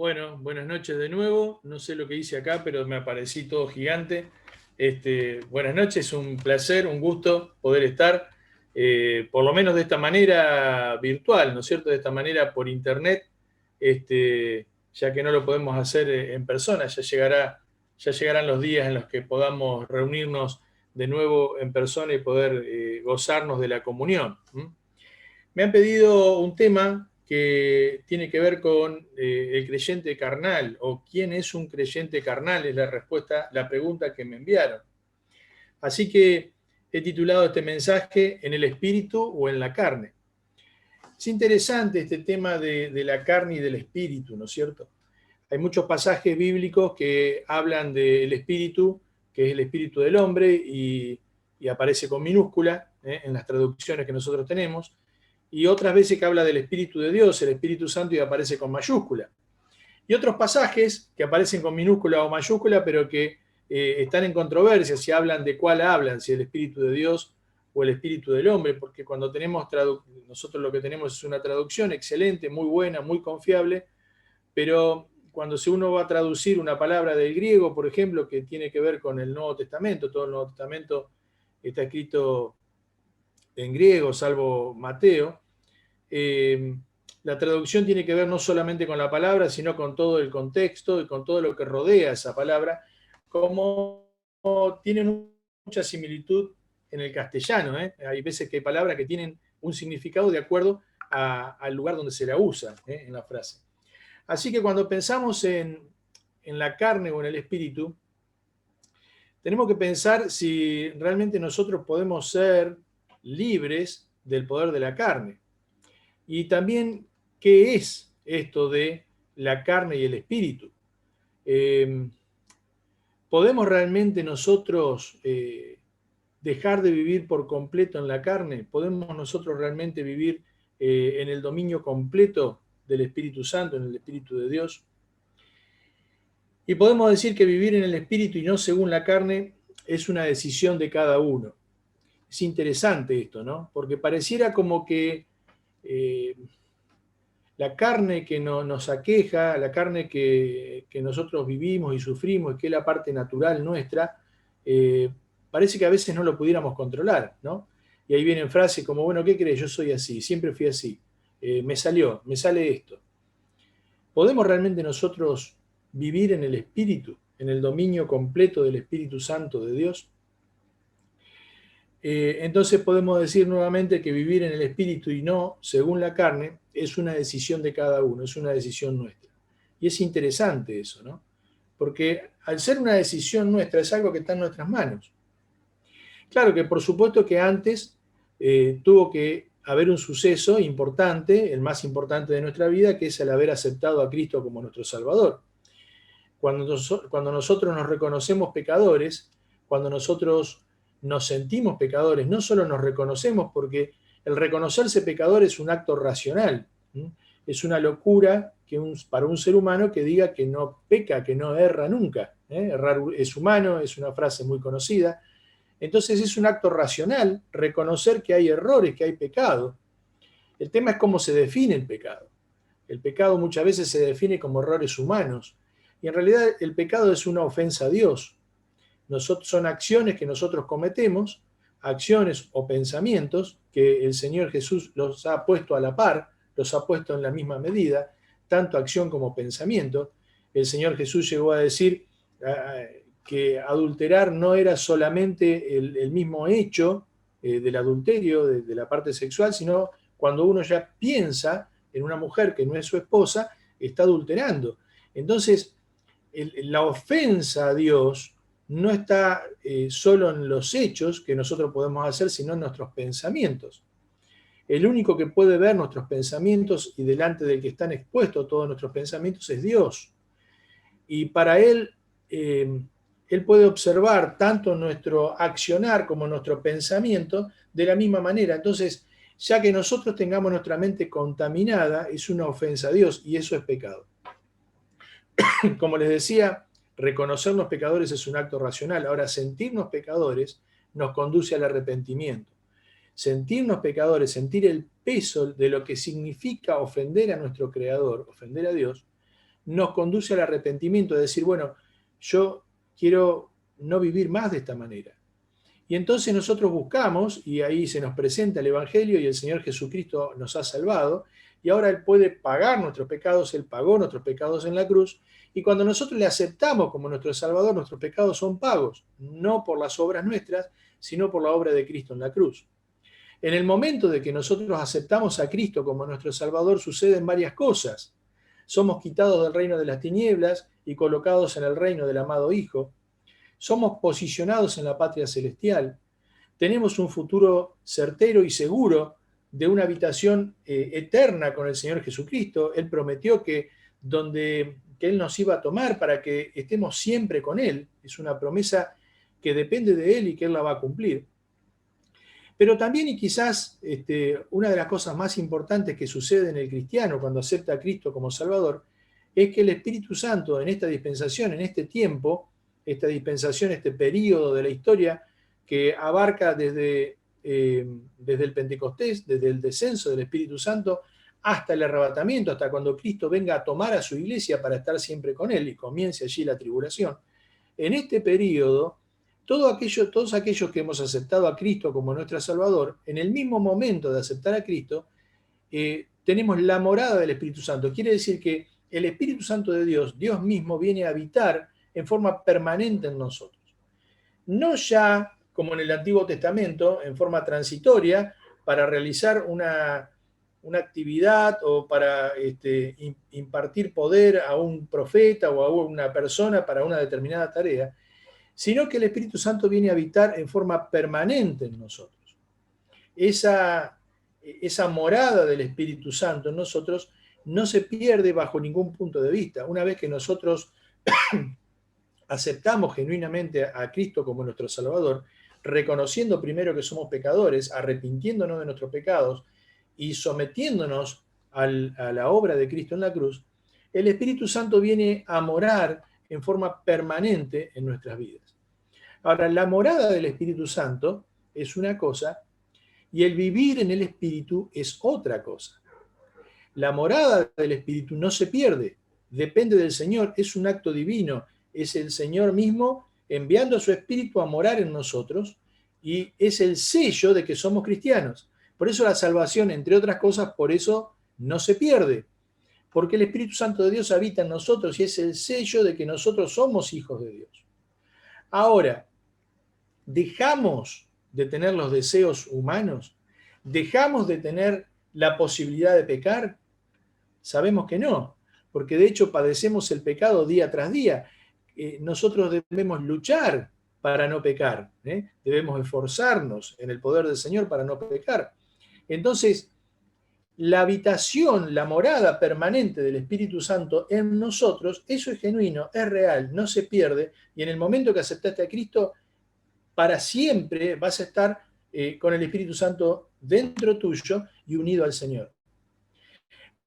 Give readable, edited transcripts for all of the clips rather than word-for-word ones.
Bueno, buenas noches de nuevo. No sé lo que hice acá, pero me aparecí todo gigante. Buenas noches, un placer, un gusto poder estar, por lo menos de esta manera virtual, ¿no es cierto? De esta manera por internet, ya que no lo podemos hacer en persona. Ya llegarán los días en los que podamos reunirnos de nuevo en persona y poder gozarnos de la comunión. Me han pedido un tema que tiene que ver con el creyente carnal, o quién es un creyente carnal, es la respuesta, la pregunta que me enviaron. Así que he titulado este mensaje ¿En el espíritu o en la carne? Es interesante este tema de la carne y del espíritu, ¿no es cierto? Hay muchos pasajes bíblicos que hablan del espíritu, que es el espíritu del hombre, y aparece con minúscula en las traducciones que nosotros tenemos, y otras veces que habla del Espíritu de Dios, el Espíritu Santo, y aparece con mayúscula. Y otros pasajes que aparecen con minúscula o mayúscula, pero que están en controversia si hablan de cuál hablan, si el Espíritu de Dios o el Espíritu del hombre, porque cuando tenemos nosotros lo que tenemos es una traducción excelente, muy buena, muy confiable, pero cuando uno va a traducir una palabra del griego, por ejemplo, que tiene que ver con el Nuevo Testamento, todo el Nuevo Testamento está escrito en griego, salvo Mateo. eh, la traducción tiene que ver no solamente con la palabra, sino con todo el contexto y con todo lo que rodea esa palabra, como tienen mucha similitud en el castellano. Hay veces que hay palabras que tienen un significado de acuerdo al lugar donde se la usa en la frase. Así que cuando pensamos en la carne o en el espíritu, tenemos que pensar si realmente nosotros podemos ser libres del poder de la carne. Y también, ¿qué es esto de la carne y el espíritu? Eh, ¿Podemos realmente nosotros dejar de vivir por completo en la carne? ¿Podemos nosotros realmente vivir en el dominio completo del Espíritu Santo, en el Espíritu de Dios? Y podemos decir que vivir en el Espíritu y no según la carne es una decisión de cada uno. Es interesante esto, ¿no? Porque pareciera como que eh, la carne que nos aqueja, la carne que nosotros vivimos y sufrimos, y que es la parte natural nuestra, eh, parece que a veces no lo pudiéramos controlar, ¿no? Y ahí vienen frases como, bueno, ¿qué crees? Yo soy así, siempre fui así, me sale esto. ¿Podemos realmente nosotros vivir en el Espíritu, en el dominio completo del Espíritu Santo de Dios? Entonces podemos decir nuevamente que vivir en el espíritu y no según la carne es una decisión de cada uno, es una decisión nuestra. Y es interesante eso, ¿no? Porque al ser una decisión nuestra es algo que está en nuestras manos. Claro que por supuesto que antes tuvo que haber un suceso importante, el más importante de nuestra vida, que es el haber aceptado a Cristo como nuestro Salvador. Cuando nosotros nos reconocemos pecadores, cuando nosotros nos sentimos pecadores, no solo nos reconocemos, porque el reconocerse pecador es un acto racional. Es una locura para un ser humano que diga que no peca, que no erra nunca. Errar es humano, es una frase muy conocida. Entonces es un acto racional reconocer que hay errores, que hay pecado. El tema es cómo se define el pecado. El pecado muchas veces se define como errores humanos. Y en realidad el pecado es una ofensa a Dios. Son acciones que nosotros cometemos, acciones o pensamientos que el Señor Jesús los ha puesto a la par, los ha puesto en la misma medida, tanto acción como pensamiento. El Señor Jesús llegó a decir que adulterar no era solamente el mismo hecho del adulterio, de la parte sexual, sino cuando uno ya piensa en una mujer que no es su esposa, está adulterando. Entonces, la ofensa a Dios no está solo en los hechos que nosotros podemos hacer, sino en nuestros pensamientos. El único que puede ver nuestros pensamientos y delante del que están expuestos todos nuestros pensamientos es Dios. Y para Él puede observar tanto nuestro accionar como nuestro pensamiento de la misma manera. Entonces, ya que nosotros tengamos nuestra mente contaminada, es una ofensa a Dios y eso es pecado. Como les decía, reconocernos pecadores es un acto racional. Ahora, sentirnos pecadores nos conduce al arrepentimiento. Sentirnos pecadores, sentir el peso de lo que significa ofender a nuestro Creador, ofender a Dios, nos conduce al arrepentimiento, de decir, bueno, yo quiero no vivir más de esta manera. Y entonces nosotros buscamos, y ahí se nos presenta el Evangelio, y el Señor Jesucristo nos ha salvado, y ahora Él puede pagar nuestros pecados, Él pagó nuestros pecados en la cruz, y cuando nosotros le aceptamos como nuestro Salvador, nuestros pecados son pagos, no por las obras nuestras, sino por la obra de Cristo en la cruz. En el momento de que nosotros aceptamos a Cristo como nuestro Salvador, suceden varias cosas. Somos quitados del reino de las tinieblas y colocados en el reino del amado Hijo. Somos posicionados en la patria celestial. Tenemos un futuro certero y seguro de una habitación eterna con el Señor Jesucristo. Él prometió que Él nos iba a tomar para que estemos siempre con Él. Es una promesa que depende de Él y que Él la va a cumplir. Pero también, y quizás una de las cosas más importantes que sucede en el cristiano cuando acepta a Cristo como Salvador, es que el Espíritu Santo en esta dispensación, en este tiempo, esta dispensación, este periodo de la historia que abarca desde el Pentecostés, desde el descenso del Espíritu Santo hasta el arrebatamiento, hasta cuando Cristo venga a tomar a su iglesia para estar siempre con Él y comience allí la tribulación. En este periodo, todos aquellos que hemos aceptado a Cristo como nuestro Salvador, en el mismo momento de aceptar a Cristo, tenemos la morada del Espíritu Santo. Quiere decir que el Espíritu Santo de Dios, Dios mismo, viene a habitar en forma permanente en nosotros. No ya, como en el Antiguo Testamento, en forma transitoria, para realizar una actividad o para impartir poder a un profeta o a una persona para una determinada tarea, sino que el Espíritu Santo viene a habitar en forma permanente en nosotros. Esa morada del Espíritu Santo en nosotros no se pierde bajo ningún punto de vista. Una vez que nosotros aceptamos genuinamente a Cristo como nuestro Salvador, reconociendo primero que somos pecadores, arrepintiéndonos de nuestros pecados y sometiéndonos a la obra de Cristo en la cruz, el Espíritu Santo viene a morar en forma permanente en nuestras vidas. Ahora, la morada del Espíritu Santo es una cosa y el vivir en el Espíritu es otra cosa. La morada del Espíritu no se pierde, depende del Señor, es un acto divino, es el Señor mismo enviando a su Espíritu a morar en nosotros y es el sello de que somos cristianos. Por eso la salvación, entre otras cosas, por eso no se pierde, porque el Espíritu Santo de Dios habita en nosotros y es el sello de que nosotros somos hijos de Dios. Ahora, ¿dejamos de tener los deseos humanos? ¿Dejamos de tener la posibilidad de pecar? Sabemos que no, porque de hecho padecemos el pecado día tras día. Nosotros debemos luchar para no pecar, debemos esforzarnos en el poder del Señor para no pecar. Entonces, la habitación, la morada permanente del Espíritu Santo en nosotros, eso es genuino, es real, no se pierde, y en el momento que aceptaste a Cristo, para siempre vas a estar con el Espíritu Santo dentro tuyo y unido al Señor.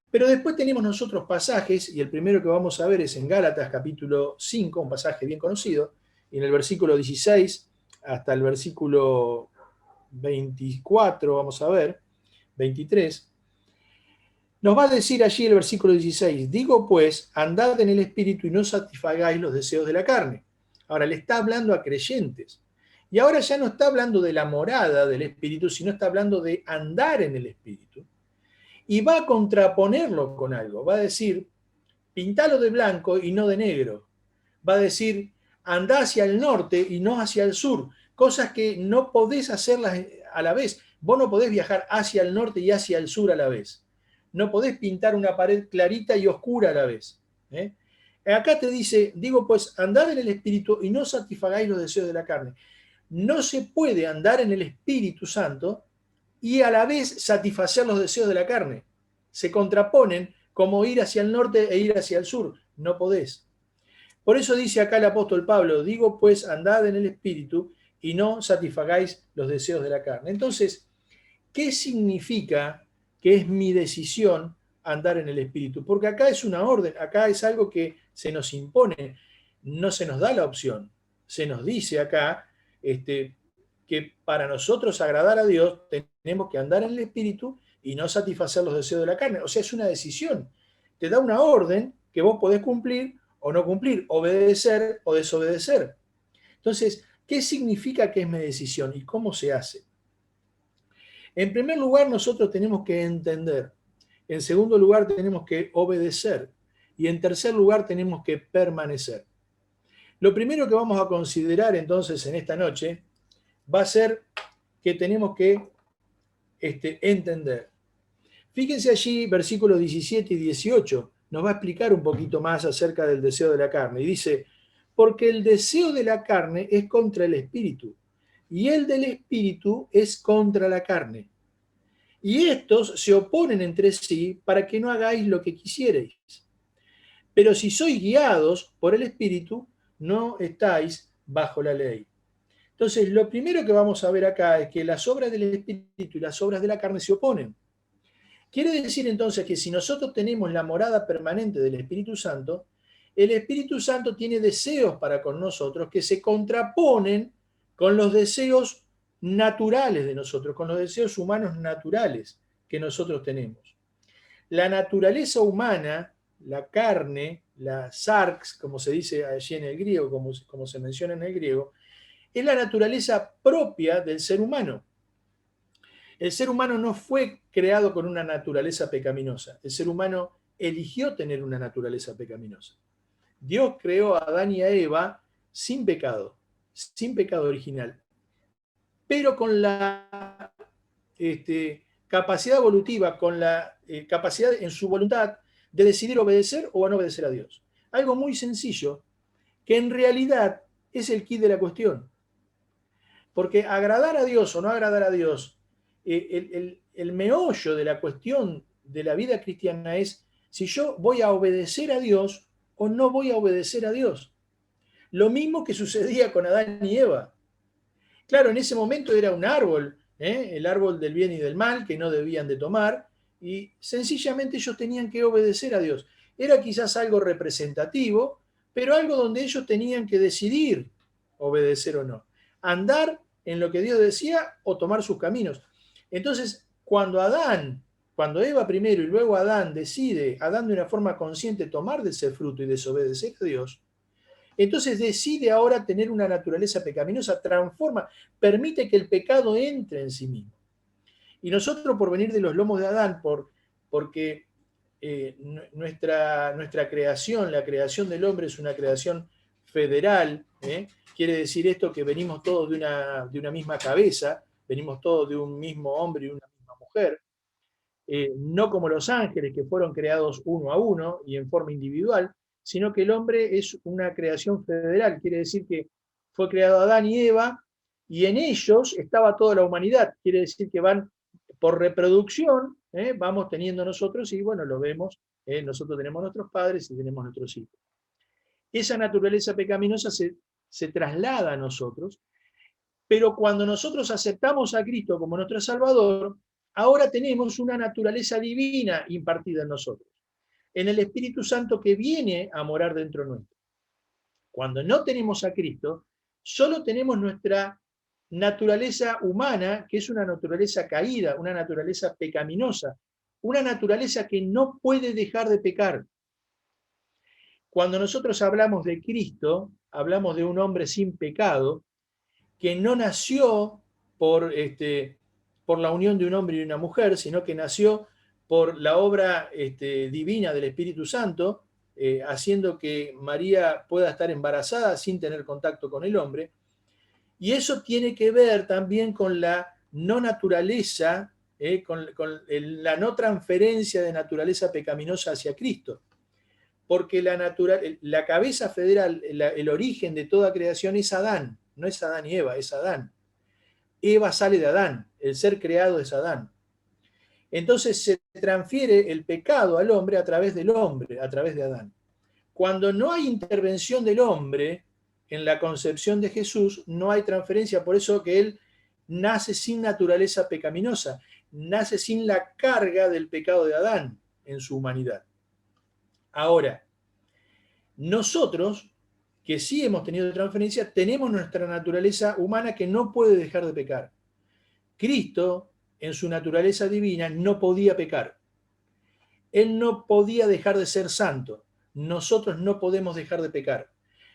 Pero después tenemos nosotros pasajes, y el primero que vamos a ver es en Gálatas capítulo 5, un pasaje bien conocido, y en el versículo 16 hasta el versículo 24, vamos a ver, 23, nos va a decir allí el versículo 16, digo pues, andad en el Espíritu y no satisfagáis los deseos de la carne. Ahora, le está hablando a creyentes. Y ahora ya no está hablando de la morada del Espíritu, sino está hablando de andar en el Espíritu. Y va a contraponerlo con algo. Va a decir, pintalo de blanco y no de negro. Va a decir, andá hacia el norte y no hacia el sur. Cosas que no podés hacerlas a la vez. Vos no podés viajar hacia el norte y hacia el sur a la vez. No podés pintar una pared clarita y oscura a la vez. Acá te dice, digo pues, andad en el Espíritu y no satisfagáis los deseos de la carne. No se puede andar en el Espíritu Santo y a la vez satisfacer los deseos de la carne. Se contraponen como ir hacia el norte e ir hacia el sur. No podés. Por eso dice acá el apóstol Pablo, digo pues andad en el Espíritu y no satisfagáis los deseos de la carne. Entonces, ¿qué significa que es mi decisión andar en el Espíritu? Porque acá es una orden, acá es algo que se nos impone, no se nos da la opción. Se nos dice acá que para nosotros agradar a Dios tenemos que andar en el Espíritu y no satisfacer los deseos de la carne. O sea, es una decisión. Te da una orden que vos podés cumplir o no cumplir, obedecer o desobedecer. Entonces, ¿qué significa que es mi decisión y cómo se hace? En primer lugar, nosotros tenemos que entender. En segundo lugar, tenemos que obedecer. Y en tercer lugar, tenemos que permanecer. Lo primero que vamos a considerar entonces en esta noche va a ser que tenemos que entender. Fíjense allí, versículos 17 y 18, nos va a explicar un poquito más acerca del deseo de la carne. Y dice, porque el deseo de la carne es contra el espíritu, y el del espíritu es contra la carne. Y estos se oponen entre sí para que no hagáis lo que quisierais. Pero si sois guiados por el espíritu, no estáis bajo la ley. Entonces, lo primero que vamos a ver acá es que las obras del espíritu y las obras de la carne se oponen. Quiere decir entonces que si nosotros tenemos la morada permanente del Espíritu Santo, el Espíritu Santo tiene deseos para con nosotros que se contraponen con los deseos naturales de nosotros, con los deseos humanos naturales que nosotros tenemos. La naturaleza humana, la carne, la sarx, como se dice allí en el griego, como se menciona en el griego, es la naturaleza propia del ser humano. El ser humano no fue creado con una naturaleza pecaminosa. El ser humano eligió tener una naturaleza pecaminosa. Dios creó a Adán y a Eva sin pecado original, pero con la capacidad evolutiva, con la capacidad en su voluntad de decidir obedecer o no obedecer a Dios. Algo muy sencillo, que en realidad es el quid de la cuestión. Porque agradar a Dios o no agradar a Dios, el meollo de la cuestión de la vida cristiana es si yo voy a obedecer a Dios o no voy a obedecer a Dios. Lo mismo que sucedía con Adán y Eva. Claro, en ese momento era un árbol, el árbol del bien y del mal, que no debían de tomar, y sencillamente ellos tenían que obedecer a Dios. Era quizás algo representativo, pero algo donde ellos tenían que decidir obedecer o no. Andar en lo que Dios decía o tomar sus caminos. Entonces, cuando Eva primero y luego Adán decide, Adán de una forma consciente, tomar de ese fruto y desobedecer a Dios, entonces decide ahora tener una naturaleza pecaminosa, transforma, permite que el pecado entre en sí mismo. Y nosotros, por venir de los lomos de Adán, porque nuestra creación, la creación del hombre es una creación federal, quiere decir esto que venimos todos de una misma cabeza, venimos todos de un mismo hombre y una misma mujer, no como los ángeles que fueron creados uno a uno y en forma individual, sino que el hombre es una creación federal, quiere decir que fue creado Adán y Eva y en ellos estaba toda la humanidad, quiere decir que van por reproducción, vamos teniendo nosotros y bueno, lo vemos, nosotros tenemos nuestros padres y tenemos nuestros hijos. Esa naturaleza pecaminosa se traslada a nosotros, pero cuando nosotros aceptamos a Cristo como nuestro Salvador, ahora tenemos una naturaleza divina impartida en nosotros, en el Espíritu Santo que viene a morar dentro nuestro. Cuando no tenemos a Cristo, solo tenemos nuestra naturaleza humana, que es una naturaleza caída, una naturaleza pecaminosa, una naturaleza que no puede dejar de pecar. Cuando nosotros hablamos de Cristo, hablamos de un hombre sin pecado, que no nació por la unión de un hombre y una mujer, sino que nació por la obra divina del Espíritu Santo, haciendo que María pueda estar embarazada sin tener contacto con el hombre. Y eso tiene que ver también con la no naturaleza, con la no transferencia de naturaleza pecaminosa hacia Cristo. Porque la cabeza federal, el origen de toda creación es Adán, no es Adán y Eva, es Adán. Eva sale de Adán, el ser creado es Adán. Entonces se transfiere el pecado al hombre a través del hombre, a través de Adán. Cuando no hay intervención del hombre en la concepción de Jesús, no hay transferencia, por eso que él nace sin naturaleza pecaminosa, nace sin la carga del pecado de Adán en su humanidad. Ahora, nosotros, que sí hemos tenido transferencia, tenemos nuestra naturaleza humana que no puede dejar de pecar. Cristo, en su naturaleza divina, no podía pecar. Él no podía dejar de ser santo. nosotros no podemos dejar de pecar.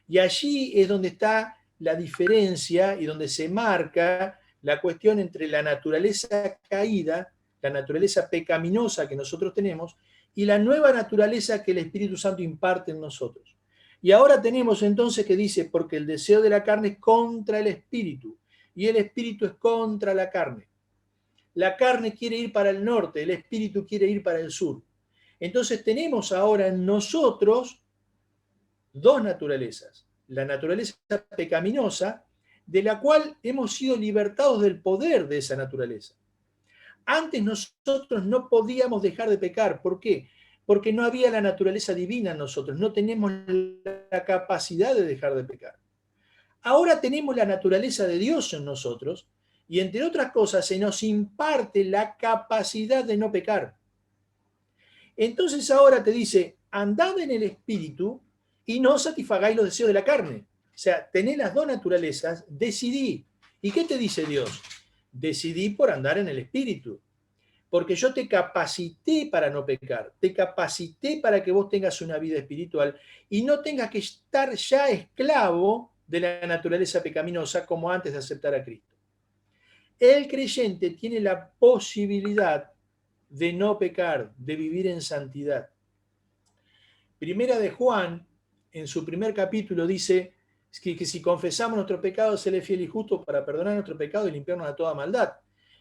Y allí es donde está la diferencia y donde se marca la cuestión entre la naturaleza caída, la naturaleza pecaminosa que nosotros tenemos, y la nueva naturaleza que el Espíritu Santo imparte en nosotros. Y ahora tenemos entonces que dice, porque el deseo de la carne es contra el Espíritu, y el Espíritu es contra la carne. La carne quiere ir para el norte, el Espíritu quiere ir para el sur. Entonces tenemos ahora en nosotros dos naturalezas. La naturaleza pecaminosa, de la cual hemos sido libertados del poder de esa naturaleza. Antes nosotros no podíamos dejar de pecar. ¿Por qué? Porque no había la naturaleza divina en nosotros. No tenemos la capacidad de dejar de pecar. Ahora tenemos la naturaleza de Dios en nosotros y, entre otras cosas, se nos imparte la capacidad de no pecar. Entonces ahora te dice, andad en el Espíritu y no satisfagáis los deseos de la carne. O sea, tenés las dos naturalezas, decidí. ¿Y qué te dice Dios? Decidí por andar en el Espíritu. Porque yo te capacité para no pecar, te capacité para que vos tengas una vida espiritual y no tengas que estar ya esclavo de la naturaleza pecaminosa como antes de aceptar a Cristo. El creyente tiene la posibilidad de no pecar, de vivir en santidad. Primera de Juan, en su primer capítulo, dice que si confesamos nuestros pecados, Él es fiel y justo para perdonar nuestros pecados y limpiarnos de toda maldad.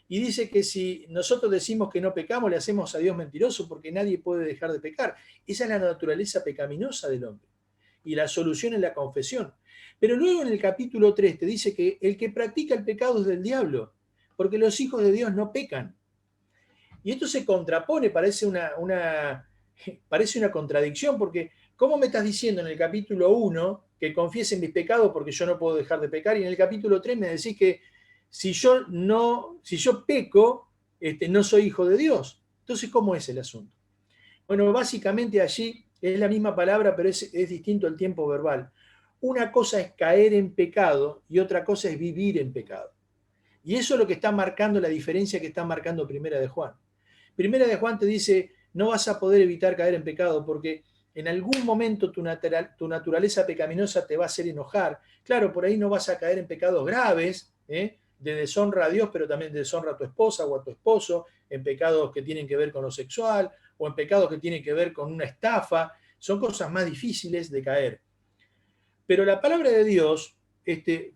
Y dice que si nosotros decimos que no pecamos, le hacemos a Dios mentiroso porque nadie puede dejar de pecar. Esa es la naturaleza pecaminosa del hombre. Y la solución es la confesión. Pero luego en el capítulo 3 te dice que el que practica el pecado es del diablo, porque los hijos de Dios no pecan. Y esto se contrapone, parece una contradicción, porque ¿cómo me estás diciendo en el capítulo 1 que confiesen mis pecados porque yo no puedo dejar de pecar? Y en el capítulo 3 me decís que si yo peco, no soy hijo de Dios. Entonces, ¿cómo es el asunto? Bueno, básicamente allí es la misma palabra, pero es distinto el tiempo verbal. Una cosa es caer en pecado y otra cosa es vivir en pecado. Y eso es lo que está marcando la diferencia que está marcando Primera de Juan. Primera de Juan te dice, no vas a poder evitar caer en pecado porque en algún momento tu naturaleza pecaminosa te va a hacer enojar. Claro, por ahí no vas a caer en pecados graves, de deshonra a Dios, pero también de deshonra a tu esposa o a tu esposo, en pecados que tienen que ver con lo sexual o en pecados que tienen que ver con una estafa. Son cosas más difíciles de caer. Pero la palabra de Dios,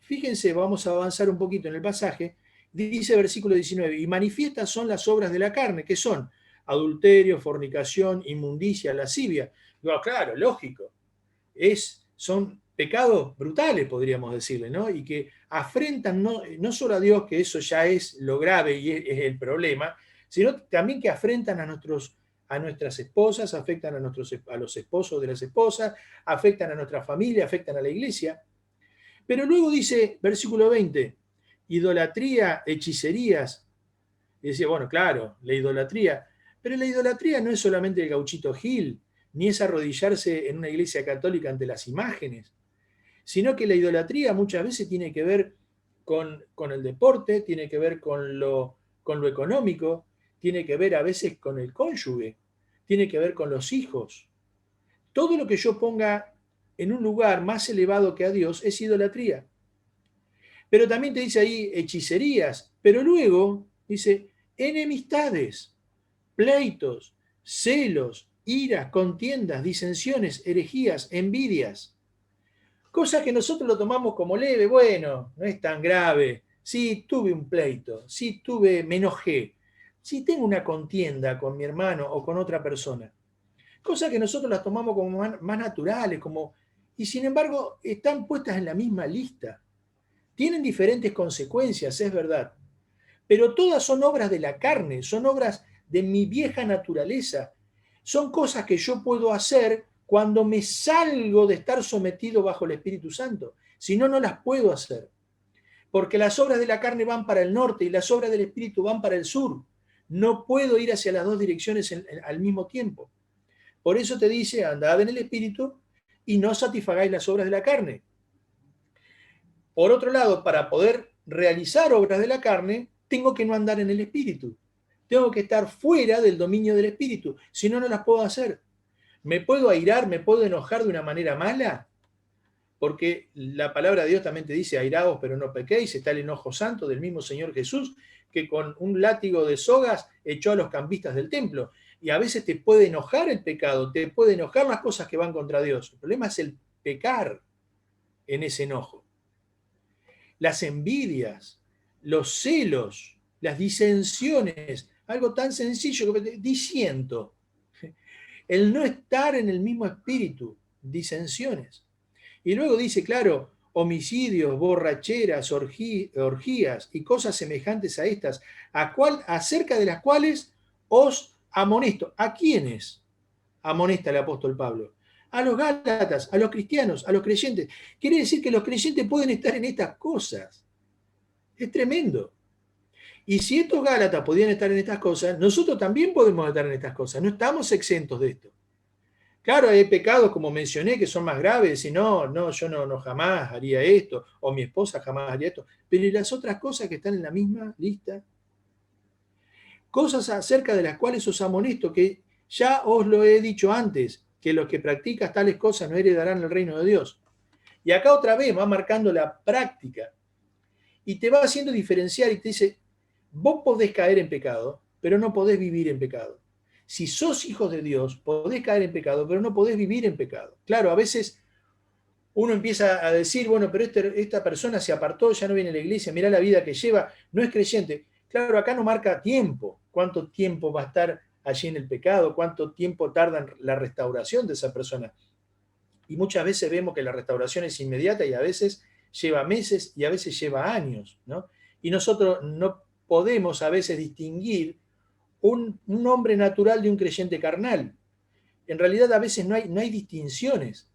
fíjense, vamos a avanzar un poquito en el pasaje, dice versículo 19, y manifiestas son las obras de la carne, que son adulterio, fornicación, inmundicia, lascivia. No, claro, lógico. Son pecados brutales, podríamos decirle, ¿no? Y que afrentan no solo a Dios, que eso ya es lo grave y es el problema, sino también que afrentan a nuestras esposas, afectan a los esposos de las esposas, afectan a nuestra familia, afectan a la iglesia. Pero luego dice, versículo 20, idolatría, hechicerías. Y decía, bueno, claro, la idolatría. Pero la idolatría no es solamente el gauchito Gil, ni es arrodillarse en una iglesia católica ante las imágenes, sino que la idolatría muchas veces tiene que ver con el deporte, tiene que ver con lo económico, tiene que ver a veces con el cónyuge, tiene que ver con los hijos. Todo lo que yo ponga en un lugar más elevado que a Dios es idolatría. Pero también te dice ahí hechicerías, pero luego dice enemistades, pleitos, celos, iras, contiendas, disensiones, herejías, envidias. Cosas que nosotros lo tomamos como leve, bueno, no es tan grave. Sí, tuve un pleito, sí, me enojé, sí, tengo una contienda con mi hermano o con otra persona. Cosas que nosotros las tomamos como más naturales, y sin embargo están puestas en la misma lista. Tienen diferentes consecuencias, es verdad, pero todas son obras de la carne, son obras de mi vieja naturaleza. Son cosas que yo puedo hacer cuando me salgo de estar sometido bajo el Espíritu Santo. Si no, no las puedo hacer. Porque las obras de la carne van para el norte y las obras del Espíritu van para el sur. No puedo ir hacia las dos direcciones al mismo tiempo. Por eso te dice, andad en el Espíritu y no satisfagáis las obras de la carne. Por otro lado, para poder realizar obras de la carne, tengo que no andar en el Espíritu. Tengo que estar fuera del dominio del Espíritu, si no, no las puedo hacer. ¿Me puedo airar, me puedo enojar de una manera mala? Porque la palabra de Dios también te dice, airaos pero no pequéis, está el enojo santo del mismo Señor Jesús, que con un látigo de sogas echó a los cambistas del templo. Y a veces te puede enojar el pecado, te puede enojar las cosas que van contra Dios. El problema es el pecar en ese enojo. Las envidias, los celos, las disensiones, algo tan sencillo que disiento. El no estar en el mismo espíritu, disensiones. Y luego dice, claro, homicidios, borracheras, orgías y cosas semejantes a estas, acerca de las cuales os amonesto. ¿A quiénes amonesta el apóstol Pablo? A los gálatas, a los cristianos, a los creyentes. Quiere decir que los creyentes pueden estar en estas cosas. Es tremendo. Y si estos gálatas podían estar en estas cosas, nosotros también podemos estar en estas cosas. No estamos exentos de esto. Claro, hay pecados, como mencioné, que son más graves, y yo no jamás haría esto, o mi esposa jamás haría esto. Pero ¿y las otras cosas que están en la misma lista? Cosas acerca de las cuales os amonesto, que ya os lo he dicho antes, que los que practican tales cosas no heredarán el reino de Dios. Y acá otra vez va marcando la práctica, y te va haciendo diferenciar y te dice, vos podés caer en pecado, pero no podés vivir en pecado. Si sos hijos de Dios, podés caer en pecado, pero no podés vivir en pecado. Claro, a veces uno empieza a decir, bueno, pero esta persona se apartó, ya no viene a la iglesia, mirá la vida que lleva, no es creyente. Claro, acá no marca tiempo, cuánto tiempo va a estar allí en el pecado, cuánto tiempo tarda en la restauración de esa persona. Y muchas veces vemos que la restauración es inmediata y a veces lleva meses y a veces lleva años, ¿no? Y nosotros no podemos a veces distinguir un hombre natural de un creyente carnal. En realidad a veces no hay distinciones.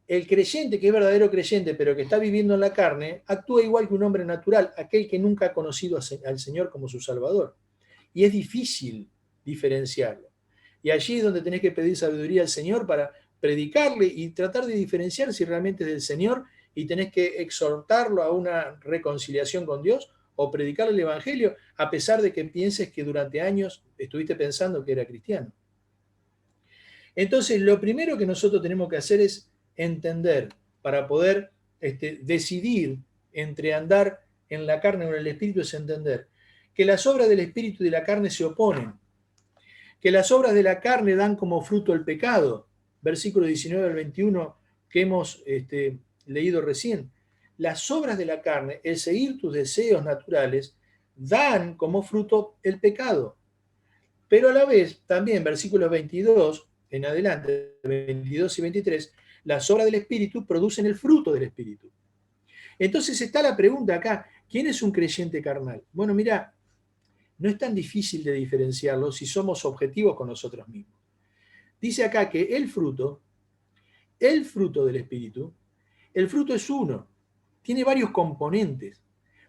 El creyente que es verdadero creyente, pero que está viviendo en la carne, actúa igual que un hombre natural, aquel que nunca ha conocido al Señor como su Salvador. Y es difícil diferenciarlo. Y allí es donde tenés que pedir sabiduría al Señor para predicarle y tratar de diferenciar si realmente es del Señor, y tenés que exhortarlo a una reconciliación con Dios o predicarle el Evangelio, a pesar de que pienses que durante años estuviste pensando que era cristiano. Entonces, lo primero que nosotros tenemos que hacer es entender, para poder decidir entre andar en la carne o en el Espíritu, es entender que las obras del Espíritu y de la carne se oponen, que las obras de la carne dan como fruto el pecado, versículo 19 al 21 que hemos leído recién. Las obras de la carne, el seguir tus deseos naturales, dan como fruto el pecado. Pero a la vez, también versículos 22 en adelante, 22 y 23, las obras del Espíritu producen el fruto del Espíritu. Entonces está la pregunta acá, ¿quién es un creyente carnal? Bueno, mira, no es tan difícil de diferenciarlo si somos objetivos con nosotros mismos. Dice acá que el fruto del Espíritu, el fruto es uno, tiene varios componentes.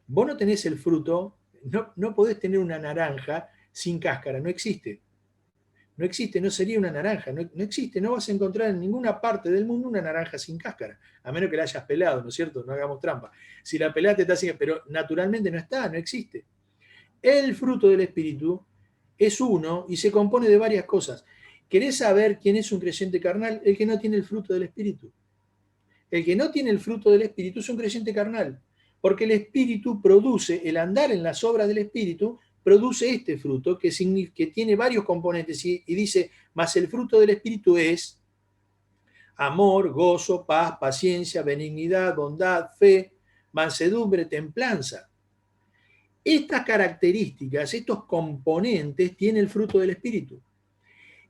Vos no tenés el fruto, no podés tener una naranja sin cáscara, no existe. No existe, no sería una naranja, no existe, no vas a encontrar en ninguna parte del mundo una naranja sin cáscara, a menos que la hayas pelado, ¿no es cierto? No hagamos trampa. Si la pelaste está sin, pero naturalmente no está, no existe. El fruto del Espíritu es uno y se compone de varias cosas. ¿Querés saber quién es un creyente carnal? El que no tiene el fruto del Espíritu. El que no tiene el fruto del Espíritu es un creyente carnal, porque el Espíritu produce, el andar en las obras del Espíritu, produce este fruto que tiene varios componentes y dice, mas el fruto del Espíritu es amor, gozo, paz, paciencia, benignidad, bondad, fe, mansedumbre, templanza. Estas características, estos componentes, tiene el fruto del Espíritu.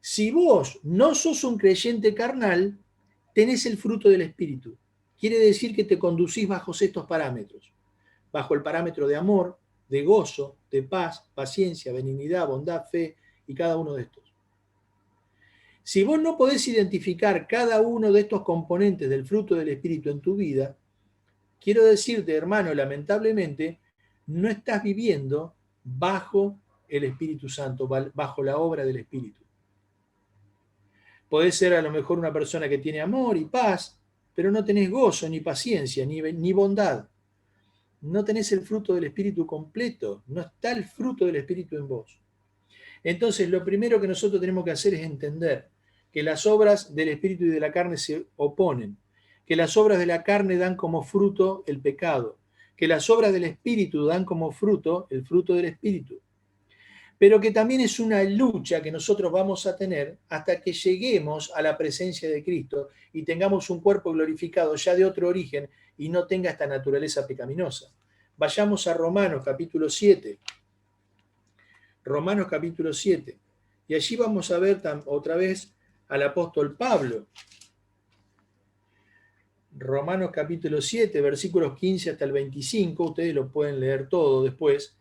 Si vos no sos un creyente carnal, tenés el fruto del Espíritu. Quiere decir que te conducís bajo estos parámetros. Bajo el parámetro de amor, de gozo, de paz, paciencia, benignidad, bondad, fe y cada uno de estos. Si vos no podés identificar cada uno de estos componentes del fruto del Espíritu en tu vida, quiero decirte, hermano, lamentablemente, no estás viviendo bajo el Espíritu Santo, bajo la obra del Espíritu. Podés ser a lo mejor una persona que tiene amor y paz, pero no tenés gozo, ni paciencia, ni bondad. No tenés el fruto del Espíritu completo, no está el fruto del Espíritu en vos. Entonces, lo primero que nosotros tenemos que hacer es entender que las obras del Espíritu y de la carne se oponen, que las obras de la carne dan como fruto el pecado, que las obras del Espíritu dan como fruto el fruto del Espíritu, pero que también es una lucha que nosotros vamos a tener hasta que lleguemos a la presencia de Cristo y tengamos un cuerpo glorificado ya de otro origen y no tenga esta naturaleza pecaminosa. Vayamos a Romanos capítulo 7. Romanos capítulo 7. Y allí vamos a ver otra vez al apóstol Pablo. Romanos capítulo 7, versículos 15 hasta el 25, ustedes lo pueden leer todo después,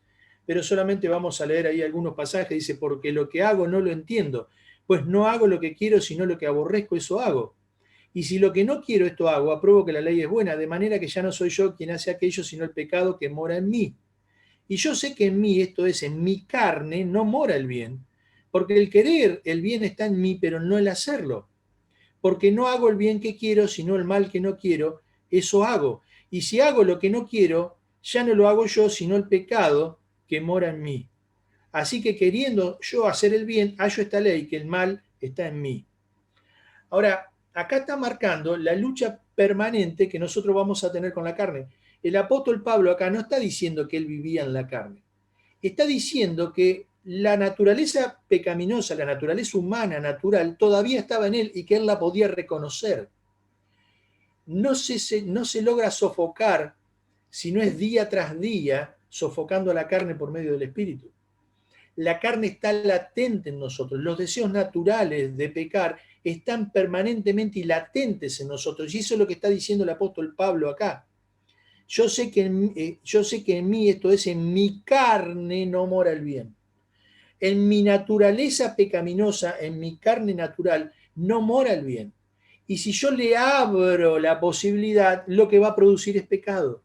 pero solamente vamos a leer ahí algunos pasajes. Dice, porque lo que hago no lo entiendo, pues no hago lo que quiero, sino lo que aborrezco, eso hago. Y si lo que no quiero, esto hago, apruebo que la ley es buena, de manera que ya no soy yo quien hace aquello, sino el pecado que mora en mí. Y yo sé que en mí, esto es, en mi carne, no mora el bien, porque el querer, el bien está en mí, pero no el hacerlo. Porque no hago el bien que quiero, sino el mal que no quiero, eso hago. Y si hago lo que no quiero, ya no lo hago yo, sino el pecado que mora en mí. Así que queriendo yo hacer el bien, hallo esta ley, que el mal está en mí. Ahora, acá está marcando la lucha permanente que nosotros vamos a tener con la carne. El apóstol Pablo acá no está diciendo que él vivía en la carne. Está diciendo que la naturaleza pecaminosa, la naturaleza humana natural, todavía estaba en él y que él la podía reconocer. No se logra sofocar si no es día tras día sofocando a la carne por medio del Espíritu. La carne está latente en nosotros. Los deseos naturales de pecar están permanentemente y latentes en nosotros. Y eso es lo que está diciendo el apóstol Pablo acá. Yo sé que en mí, esto es, en mi carne no mora el bien. En mi naturaleza pecaminosa, en mi carne natural, no mora el bien. Y si yo le abro la posibilidad, lo que va a producir es pecado.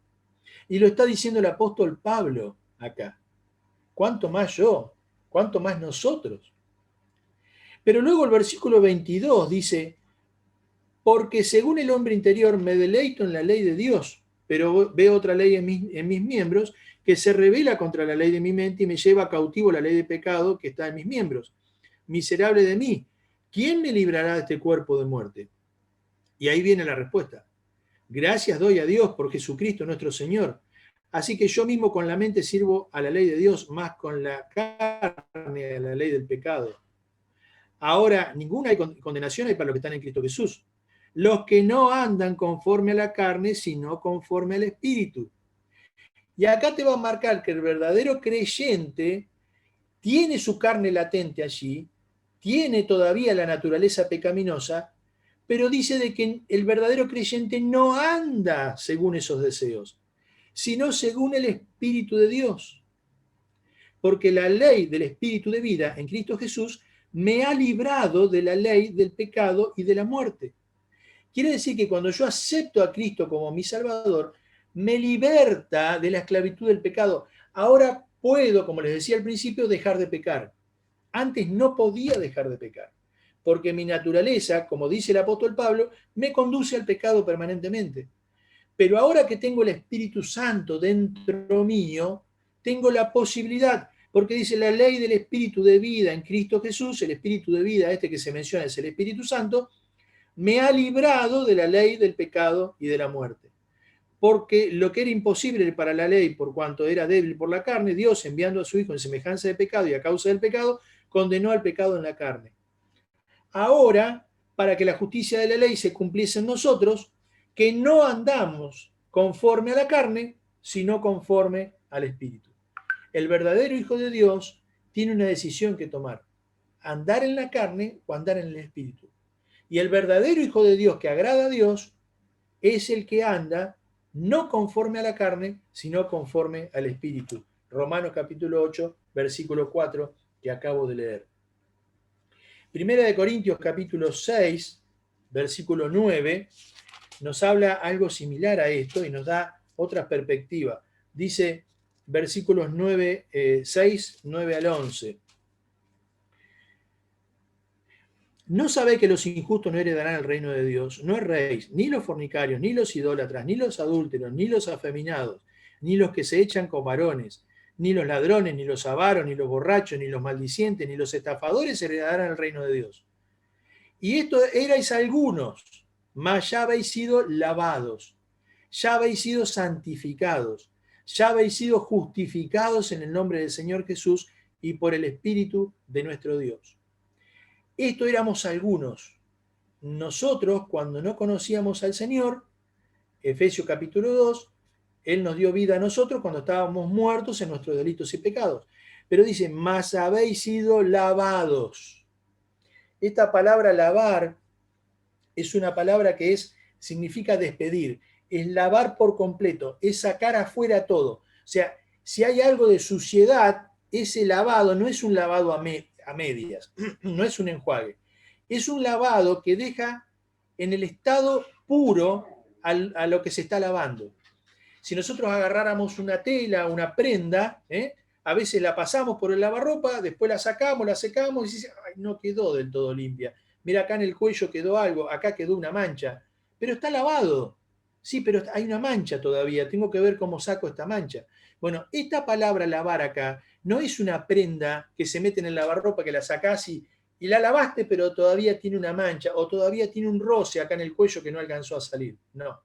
Y lo está diciendo el apóstol Pablo acá. ¿Cuánto más yo? ¿Cuánto más nosotros? Pero luego el versículo 22 dice, porque según el hombre interior me deleito en la ley de Dios, pero veo otra ley en mis miembros que se revela contra la ley de mi mente y me lleva cautivo la ley de pecado que está en mis miembros. Miserable de mí, ¿quién me librará de este cuerpo de muerte? Y ahí viene la respuesta. Gracias doy a Dios por Jesucristo nuestro Señor. Así que yo mismo con la mente sirvo a la ley de Dios, más con la carne a la ley del pecado. Ahora, ninguna condenación hay para los que están en Cristo Jesús. Los que no andan conforme a la carne, sino conforme al Espíritu. Y acá te va a marcar que el verdadero creyente tiene su carne latente allí, tiene todavía la naturaleza pecaminosa, pero dice de que el verdadero creyente no anda según esos deseos, sino según el Espíritu de Dios. Porque la ley del Espíritu de vida en Cristo Jesús me ha librado de la ley del pecado y de la muerte. Quiere decir que cuando yo acepto a Cristo como mi Salvador, me liberta de la esclavitud del pecado. Ahora puedo, como les decía al principio, dejar de pecar. Antes no podía dejar de pecar, porque mi naturaleza, como dice el apóstol Pablo, me conduce al pecado permanentemente. Pero ahora que tengo el Espíritu Santo dentro mío, tengo la posibilidad, porque dice la ley del Espíritu de vida en Cristo Jesús, el Espíritu de vida este que se menciona es el Espíritu Santo, me ha librado de la ley del pecado y de la muerte. Porque lo que era imposible para la ley, por cuanto era débil por la carne, Dios, enviando a su Hijo en semejanza de pecado y a causa del pecado, condenó al pecado en la carne. Ahora, para que la justicia de la ley se cumpliese en nosotros, que no andamos conforme a la carne, sino conforme al Espíritu. El verdadero Hijo de Dios tiene una decisión que tomar: andar en la carne o andar en el Espíritu. Y el verdadero Hijo de Dios que agrada a Dios es el que anda no conforme a la carne, sino conforme al Espíritu. Romanos capítulo 8, versículo 4, que acabo de leer. Primera de Corintios capítulo 6, versículo 9, nos habla algo similar a esto y nos da otra perspectiva. Dice versículos 6, 9 al 11. ¿No sabéis que los injustos no heredarán el reino de Dios? No erréis, ni los fornicarios, ni los idólatras, ni los adúlteros, ni los afeminados, ni los que se echan con varones, ni los ladrones, ni los avaros, ni los borrachos, ni los maldicientes, ni los estafadores heredarán el reino de Dios. Y esto erais algunos, mas ya habéis sido lavados, ya habéis sido santificados, ya habéis sido justificados en el nombre del Señor Jesús y por el Espíritu de nuestro Dios. Esto éramos algunos. Nosotros, cuando no conocíamos al Señor, Efesios capítulo 2, Él nos dio vida a nosotros cuando estábamos muertos en nuestros delitos y pecados. Pero dice, mas habéis sido lavados. Esta palabra lavar es una palabra que significa despedir, es lavar por completo, es sacar afuera todo. O sea, si hay algo de suciedad, ese lavado no es un lavado a medias, no es un enjuague, es un lavado que deja en el estado puro a lo que se está lavando. Si nosotros agarráramos una tela, una prenda, a veces la pasamos por el lavarropa, después la sacamos, la secamos y dice, ay, no quedó del todo limpia. Mira, acá en el cuello quedó algo, acá quedó una mancha, pero está lavado. Sí, pero hay una mancha todavía, tengo que ver cómo saco esta mancha. Bueno, esta palabra lavar acá no es una prenda que se mete en el lavarropa, que la sacás y la lavaste, pero todavía tiene una mancha o todavía tiene un roce acá en el cuello que no alcanzó a salir. No,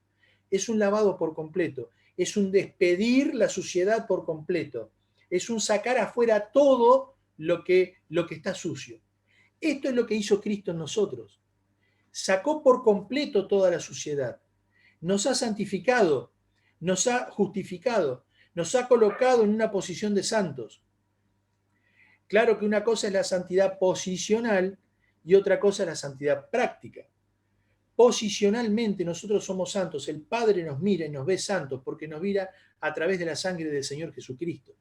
es un lavado por completo, es un despedir la suciedad por completo, es un sacar afuera todo lo que está sucio. Esto es lo que hizo Cristo en nosotros. Sacó por completo toda la suciedad. Nos ha santificado, nos ha justificado, nos ha colocado en una posición de santos. Claro que una cosa es la santidad posicional y otra cosa es la santidad práctica. Posicionalmente nosotros somos santos, el Padre nos mira y nos ve santos porque nos mira a través de la sangre del Señor Jesucristo.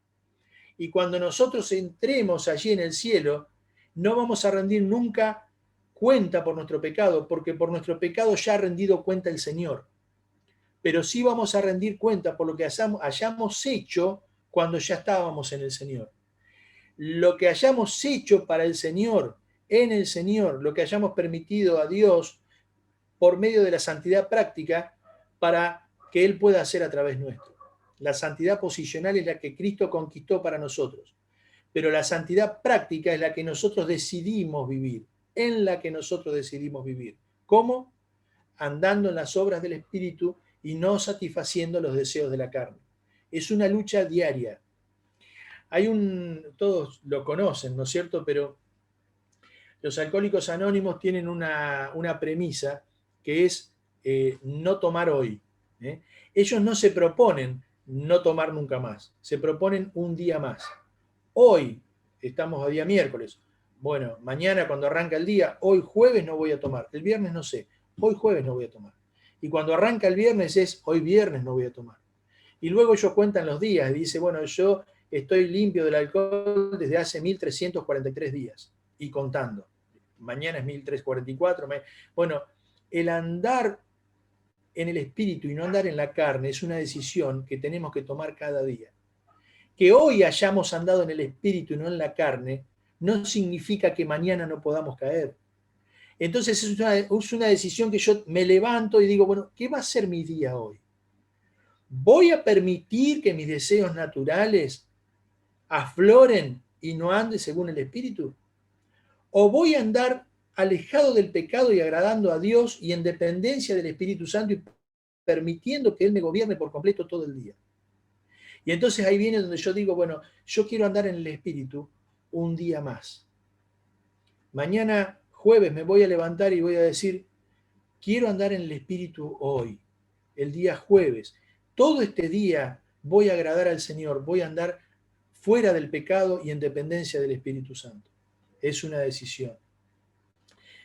Y cuando nosotros entremos allí en el cielo, no vamos a rendir nunca cuenta por nuestro pecado, porque por nuestro pecado ya ha rendido cuenta el Señor. Pero sí vamos a rendir cuenta por lo que hayamos hecho cuando ya estábamos en el Señor. Lo que hayamos hecho para el Señor, en el Señor, lo que hayamos permitido a Dios por medio de la santidad práctica para que Él pueda hacer a través nuestro. La santidad posicional es la que Cristo conquistó para nosotros, pero la santidad práctica es la que nosotros decidimos vivir, en la que nosotros decidimos vivir. ¿Cómo? Andando en las obras del Espíritu y no satisfaciendo los deseos de la carne. Es una lucha diaria. Todos lo conocen, ¿no es cierto? Pero los alcohólicos anónimos tienen una premisa que es no tomar hoy. Ellos no se proponen no tomar nunca más, se proponen un día más. Hoy, estamos a día miércoles, bueno, mañana cuando arranca el día, hoy jueves no voy a tomar, el viernes no sé, hoy jueves no voy a tomar. Y cuando arranca el viernes es, hoy viernes no voy a tomar. Y luego ellos cuentan los días, y dice, bueno, yo estoy limpio del alcohol desde hace 1343 días, y contando. Mañana es 1344. Bueno, el andar en el espíritu y no andar en la carne es una decisión que tenemos que tomar cada día. Que hoy hayamos andado en el espíritu y no en la carne no significa que mañana no podamos caer. Entonces es una decisión que yo me levanto y digo, bueno, ¿qué va a ser mi día hoy? ¿Voy a permitir que mis deseos naturales afloren y no ande según el espíritu? ¿O voy a andar alejado del pecado y agradando a Dios y en dependencia del Espíritu Santo y permitiendo que Él me gobierne por completo todo el día? Y entonces ahí viene donde yo digo, bueno, yo quiero andar en el Espíritu un día más. Mañana jueves me voy a levantar y voy a decir, quiero andar en el Espíritu hoy, el día jueves. Todo este día voy a agradar al Señor, voy a andar fuera del pecado y en dependencia del Espíritu Santo. Es una decisión.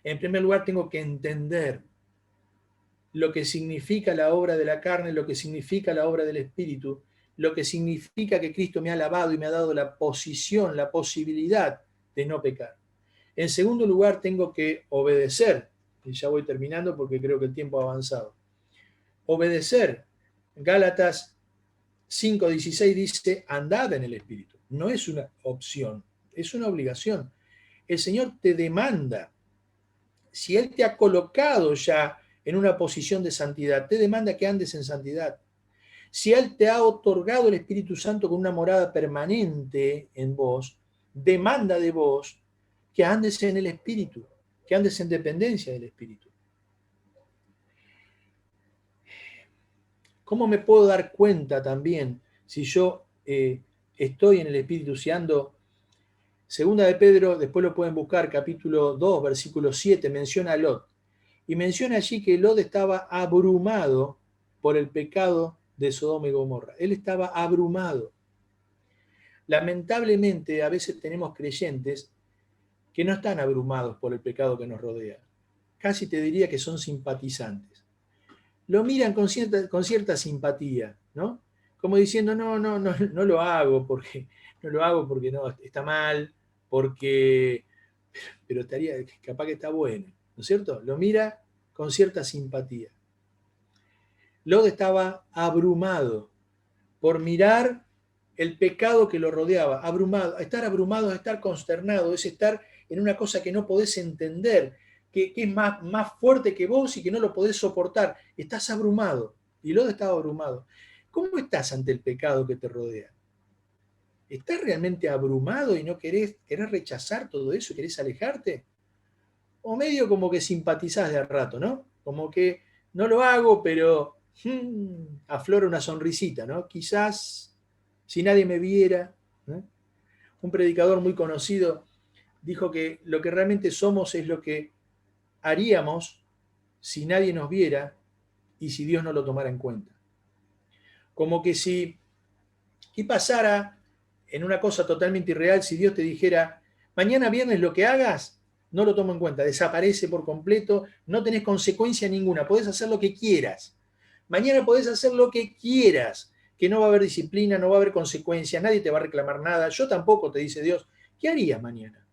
En primer lugar, tengo que entender lo que significa la obra de la carne, lo que significa la obra del Espíritu, lo que significa que Cristo me ha lavado y me ha dado la posición, la posibilidad de no pecar. En segundo lugar, tengo que obedecer, y ya voy terminando porque creo que el tiempo ha avanzado. Obedecer. Gálatas 5:16 dice, andad en el Espíritu. No es una opción, es una obligación. El Señor te demanda. Si Él te ha colocado ya en una posición de santidad, te demanda que andes en santidad. Si Él te ha otorgado el Espíritu Santo con una morada permanente en vos, demanda de vos que andes en el Espíritu. que andes en dependencia del Espíritu. ¿Cómo me puedo dar cuenta también si yo estoy en el Espíritu, si ando? Segunda de Pedro, después lo pueden buscar, capítulo 2, versículo 7, menciona a Lot. Y menciona allí que Lot estaba abrumado por el pecado de Sodoma y Gomorra. Él estaba abrumado. Lamentablemente, a veces tenemos creyentes que no están abrumados por el pecado que nos rodea. Casi te diría que son simpatizantes. Lo miran con cierta simpatía, ¿no? Como diciendo, no lo hago porque no, está mal, porque, pero estaría, capaz que está bueno, ¿no es cierto? Lo mira con cierta simpatía. Lot estaba abrumado por mirar el pecado que lo rodeaba, abrumado. Estar abrumado es estar consternado, es estar en una cosa que no podés entender, que es más fuerte que vos y que no lo podés soportar. Estás abrumado. Y Lot estaba abrumado. ¿Cómo estás ante el pecado que te rodea? ¿Estás realmente abrumado y no querés rechazar todo eso, querés alejarte? O medio como que simpatizás de a rato, ¿no? Como que no lo hago, pero aflora una sonrisita, ¿no? Quizás si nadie me viera, ¿no? Un predicador muy conocido dijo que lo que realmente somos es lo que haríamos si nadie nos viera y si Dios no lo tomara en cuenta. Como que si, ¿qué pasara en una cosa totalmente irreal si Dios te dijera, mañana viernes lo que hagas, no lo tomo en cuenta, desaparece por completo, no tenés consecuencia ninguna, podés hacer lo que quieras. Mañana podés hacer lo que quieras, que no va a haber disciplina, no va a haber consecuencia, nadie te va a reclamar nada, yo tampoco, te dice Dios. ¿Qué harías mañana?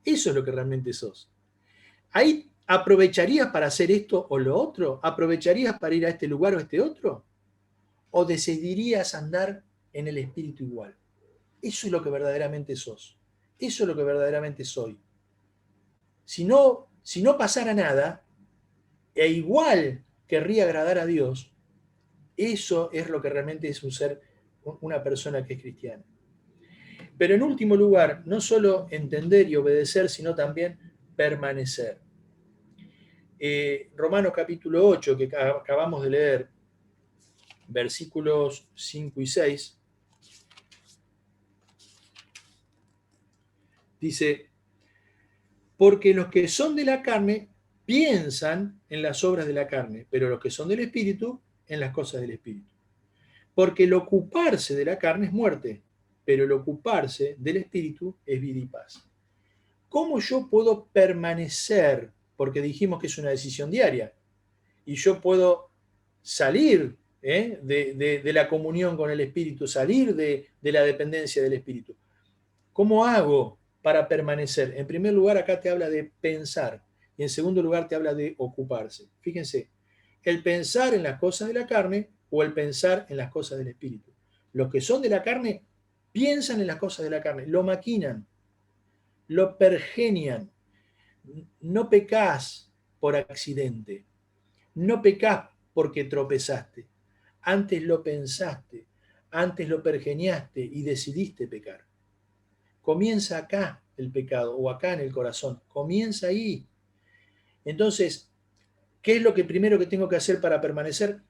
Eso es lo que realmente sos. ¿Ahí aprovecharías para hacer esto o lo otro? ¿Aprovecharías para ir a este lugar o a este otro? ¿O decidirías andar en el espíritu igual? Eso es lo que verdaderamente sos. Eso es lo que verdaderamente soy. Si no pasara nada, e igual querría agradar a Dios, eso es lo que realmente es un ser, una persona que es cristiana. Pero en último lugar, no solo entender y obedecer, sino también permanecer. Romanos capítulo 8, que acabamos de leer, versículos 5 y 6, dice, porque los que son de la carne piensan en las obras de la carne, pero los que son del Espíritu, en las cosas del Espíritu. Porque el ocuparse de la carne es muerte, pero el ocuparse del Espíritu es vida y paz. ¿Cómo yo puedo permanecer? Porque dijimos que es una decisión diaria. Y yo puedo salir de la comunión con el Espíritu, salir de la dependencia del Espíritu. ¿Cómo hago para permanecer? En primer lugar, acá te habla de pensar. Y en segundo lugar, te habla de ocuparse. Fíjense, el pensar en las cosas de la carne o el pensar en las cosas del Espíritu. Los que son de la carne piensan en las cosas de la carne, lo maquinan, lo pergenian. No pecás por accidente, no pecás porque tropezaste, antes lo pensaste, antes lo pergeniaste y decidiste pecar. Comienza acá el pecado o acá en el corazón, comienza ahí. Entonces, ¿qué es lo que primero que tengo que hacer para permanecer?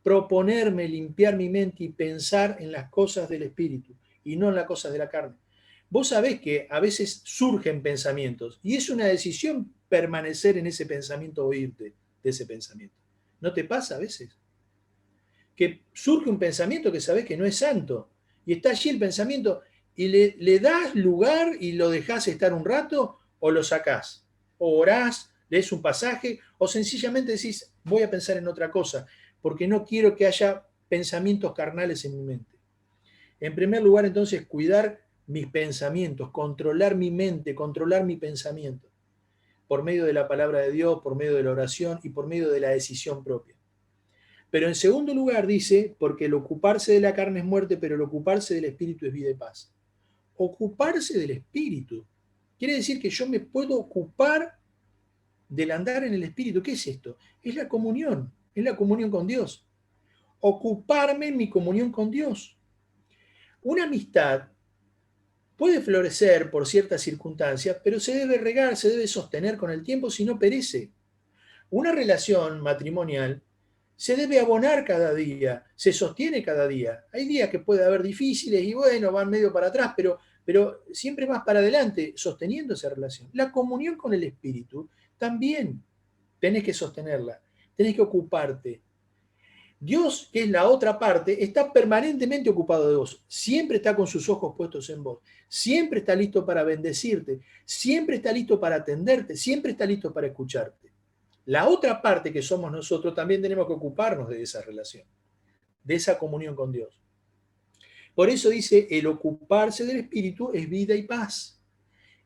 Proponerme, limpiar mi mente y pensar en las cosas del Espíritu y no en las cosas de la carne. Vos sabés que a veces surgen pensamientos y es una decisión permanecer en ese pensamiento o irte de ese pensamiento. ¿No te pasa a veces? Que surge un pensamiento que sabés que no es santo y está allí el pensamiento y le das lugar y lo dejás estar un rato o lo sacás. O orás, lees un pasaje o sencillamente decís voy a pensar en otra cosa porque no quiero que haya pensamientos carnales en mi mente. En primer lugar, entonces, cuidar mis pensamientos, controlar mi mente, controlar mi pensamiento, por medio de la palabra de Dios, por medio de la oración y por medio de la decisión propia. Pero en segundo lugar dice, porque el ocuparse de la carne es muerte, pero el ocuparse del espíritu es vida y paz. Ocuparse del espíritu quiere decir que yo me puedo ocupar del andar en el espíritu. ¿Qué es esto? Es la comunión con Dios. Ocuparme en mi comunión con Dios. Una amistad Puede florecer por ciertas circunstancias, pero se debe regar, se debe sostener con el tiempo, si no perece. Una relación matrimonial se debe abonar cada día, se sostiene cada día. Hay días que puede haber difíciles y bueno, van medio para atrás, pero siempre más para adelante, sosteniendo esa relación. La comunión con el Espíritu también tenés que sostenerla, tenés que ocuparte. Dios, que es la otra parte, está permanentemente ocupado de vos, siempre está con sus ojos puestos en vos, siempre está listo para bendecirte, siempre está listo para atenderte, siempre está listo para escucharte. La otra parte que somos nosotros también tenemos que ocuparnos de esa relación, de esa comunión con Dios. Por eso dice, el ocuparse del Espíritu es vida y paz,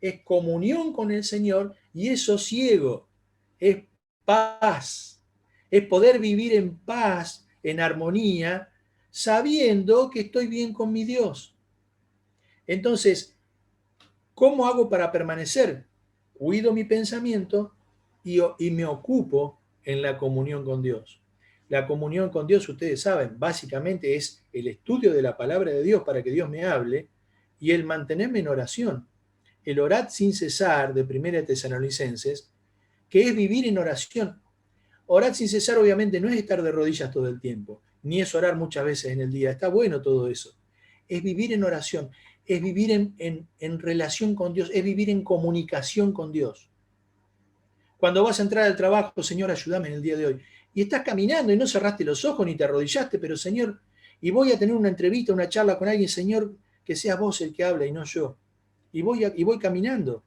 es comunión con el Señor y es sosiego, es paz, es poder vivir en paz, en armonía, sabiendo que estoy bien con mi Dios. Entonces, ¿cómo hago para permanecer? Cuido mi pensamiento y me ocupo en la comunión con Dios. La comunión con Dios, ustedes saben, básicamente es el estudio de la palabra de Dios para que Dios me hable y el mantenerme en oración. El orad sin cesar de 1 Tesalonicenses, que es vivir en oración. Orar sin cesar obviamente no es estar de rodillas todo el tiempo, ni es orar muchas veces en el día. Está bueno todo eso. Es vivir en oración, es vivir en relación con Dios, es vivir en comunicación con Dios. Cuando vas a entrar al trabajo, Señor, ayúdame en el día de hoy. Y estás caminando y no cerraste los ojos ni te arrodillaste, pero Señor, y voy a tener una entrevista, una charla con alguien, Señor, que seas vos el que habla y no yo. Y voy caminando.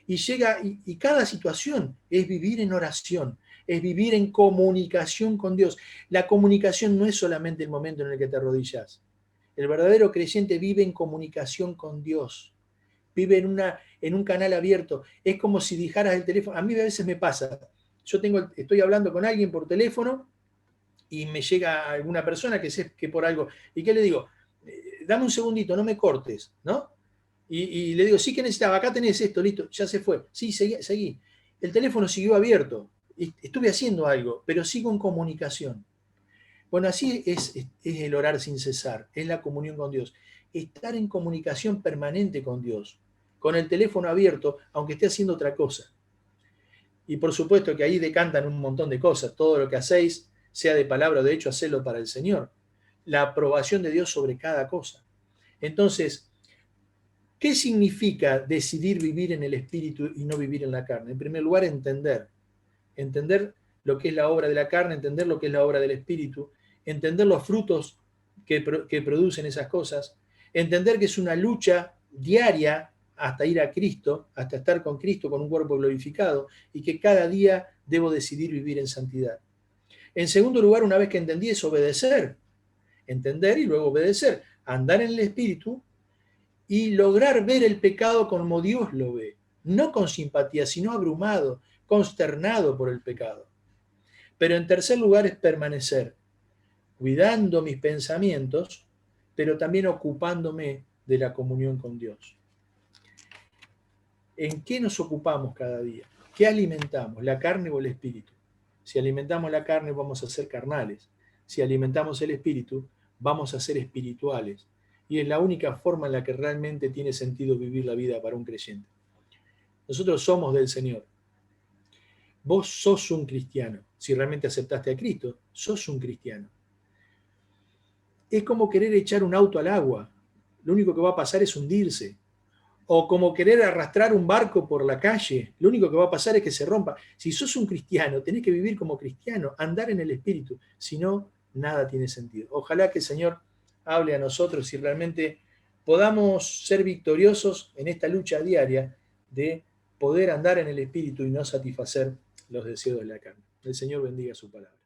Y llega, y cada situación es vivir en oración, es vivir en comunicación con Dios. La comunicación no es solamente el momento en el que te arrodillas. El verdadero creyente vive en comunicación con Dios, vive en un canal abierto. Es como si dejaras el teléfono. A mí a veces me pasa, estoy hablando con alguien por teléfono y me llega alguna persona que sé que por algo, ¿y qué le digo? Dame un segundito, no me cortes, ¿no? Y le digo, sí, que necesitaba, acá tenés esto, listo, ya se fue. Sí, seguí. El teléfono siguió abierto, estuve haciendo algo, pero sigo en comunicación. Bueno, así es el orar sin cesar, es la comunión con Dios. Estar en comunicación permanente con Dios, con el teléfono abierto, aunque esté haciendo otra cosa. Y por supuesto que ahí decantan un montón de cosas. Todo lo que hacéis, sea de palabra o de hecho, hacedlo para el Señor. La aprobación de Dios sobre cada cosa. Entonces, ¿qué significa decidir vivir en el Espíritu y no vivir en la carne? En primer lugar, entender lo que es la obra de la carne, entender lo que es la obra del Espíritu, entender los frutos que producen esas cosas, entender que es una lucha diaria hasta ir a Cristo, hasta estar con Cristo con un cuerpo glorificado, y que cada día debo decidir vivir en santidad. En segundo lugar, una vez que entendí, es obedecer, entender y luego obedecer, andar en el Espíritu y lograr ver el pecado como Dios lo ve, no con simpatía, sino abrumado, consternado por el pecado. Pero en tercer lugar es permanecer, cuidando mis pensamientos, pero también ocupándome de la comunión con Dios. ¿En qué nos ocupamos cada día? ¿Qué alimentamos? ¿La carne o el espíritu? Si alimentamos la carne, vamos a ser carnales. Si alimentamos el espíritu, vamos a ser espirituales. Y es la única forma en la que realmente tiene sentido vivir la vida para un creyente. Nosotros somos del Señor. Vos sos un cristiano. Si realmente aceptaste a Cristo, sos un cristiano. Es como querer echar un auto al agua. Lo único que va a pasar es hundirse. O como querer arrastrar un barco por la calle. Lo único que va a pasar es que se rompa. Si sos un cristiano, tenés que vivir como cristiano, andar en el Espíritu. Si no, nada tiene sentido. Ojalá que el Señor hable a nosotros y realmente podamos ser victoriosos en esta lucha diaria de poder andar en el Espíritu y no satisfacer los deseos de la carne. El Señor bendiga su palabra.